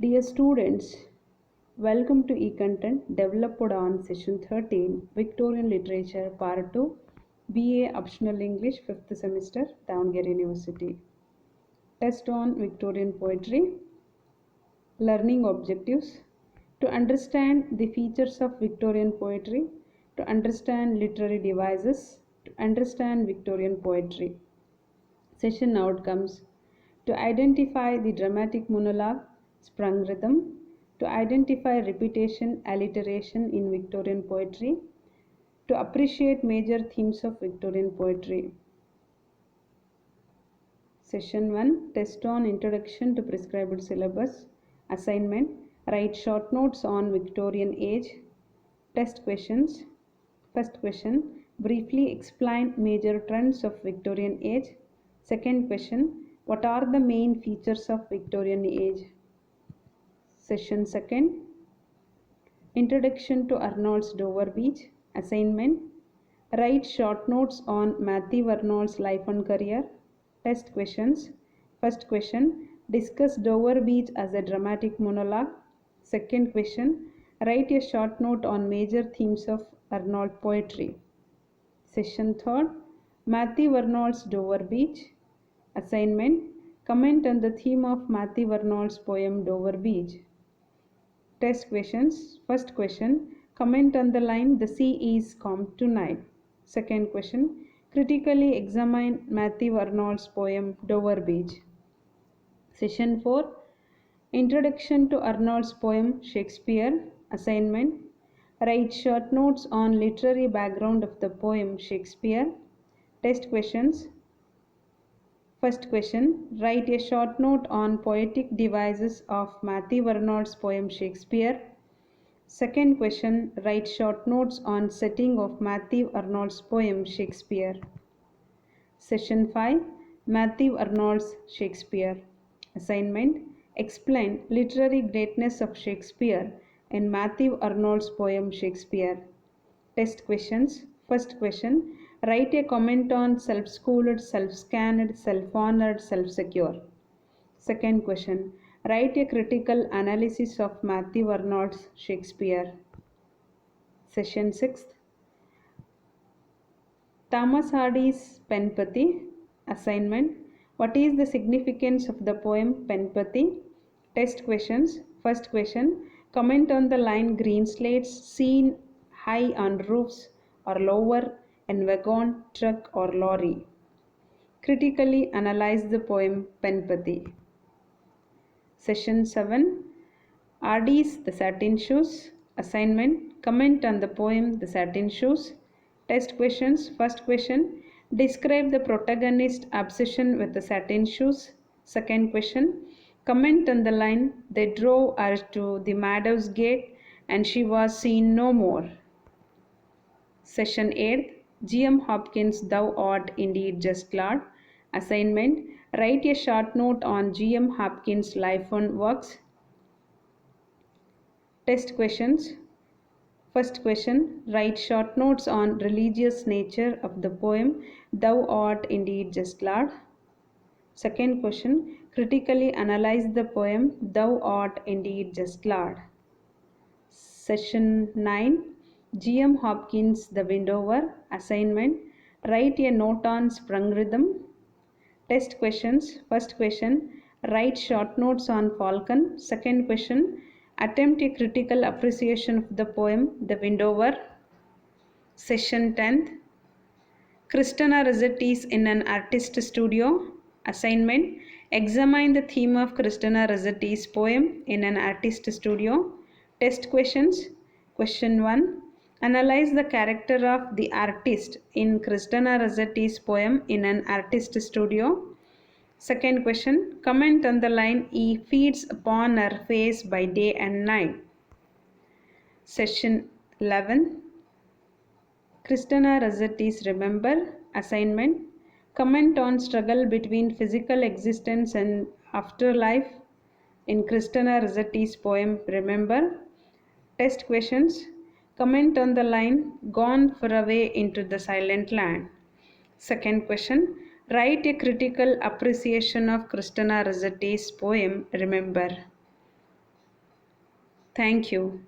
Dear students, welcome to eContent developed on session 13 Victorian Literature Part 2 BA Optional English 5th semester Davangere University. Test on Victorian Poetry. Learning objectives: to understand the features of Victorian poetry, to understand literary devices, to understand Victorian poetry. Session outcomes: to identify the dramatic monologue, sprung rhythm, to identify repetition, alliteration in Victorian poetry, to appreciate major themes of Victorian poetry. Session 1, test on Introduction to Prescribed Syllabus. Assignment: write short notes on Victorian age. Test questions. First question: briefly explain major trends of Victorian age. Second question: what are the main features of Victorian age? Session 2, Introduction to Arnold's Dover Beach. Assignment: write short notes on Matthew Arnold's life and career. Test questions. First question: discuss Dover Beach as a dramatic monologue. Second question: write a short note on major themes of Arnold poetry. Session 3, Matthew Arnold's Dover Beach. Assignment: comment on the theme of Matthew Arnold's poem Dover Beach. Test questions. First question: comment on the line "The sea is calm tonight." Second question: critically examine Matthew Arnold's poem Dover Beach. Session 4, Introduction to Arnold's poem Shakespeare. Assignment: write short notes on literary background of the poem Shakespeare. Test questions. First question: write a short note on poetic devices of Matthew Arnold's poem Shakespeare. Second question: write short notes on setting of Matthew Arnold's poem Shakespeare. Session 5, Matthew Arnold's Shakespeare. Assignment: explain literary greatness of Shakespeare in Matthew Arnold's poem Shakespeare. Test questions. First question: write a comment on self-schooled, self-scanned, self-honored, self-secure. Second question: write a critical analysis of Matthew Arnold's Shakespeare. Session 6, Thomas Hardy's Penpathy. Assignment: what is the significance of the poem Penpathy? Test questions. First question: comment on the line "green slates seen high on roofs or lower in wagon, truck or lorry." Critically analyze the poem Penpathy. Session 7, Hardy's The Satin Shoes. Assignment: comment on the poem The Satin Shoes. Test questions. First question: describe the protagonist's obsession with the satin shoes. Second question: comment on the line "they drove her to the Meadows Gate and she was seen no more." Session 8, G.M. Hopkins' Thou Art Indeed Just Lord. Assignment: write a short note on G.M. Hopkins' life and works. Test questions. First question: write short notes on religious nature of the poem Thou Art Indeed Just Lord. Second question: critically analyze the poem Thou Art Indeed Just Lord. Session 9, G.M. Hopkins' The Windower. Assignment: write a note on sprung rhythm. Test questions. First question: write short notes on Falcon. Second question: attempt a critical appreciation of the poem The Windower. Session 10th, Christina Rossetti's in an artist studio. Assignment: examine the theme of Christina Rossetti's poem in an artist studio. Test questions. Question 1, analyze the character of the artist in Christina Rossetti's poem in an artist studio. Second question, comment on the line "he feeds upon her face by day and night." Session 11, Christina Rossetti's Remember. Assignment: comment on struggle between physical existence and afterlife in Christina Rossetti's poem Remember. Test questions. Comment on the line "gone far away into the silent land." Second question, write a critical appreciation of Christina Rossetti's poem Remember. Thank you.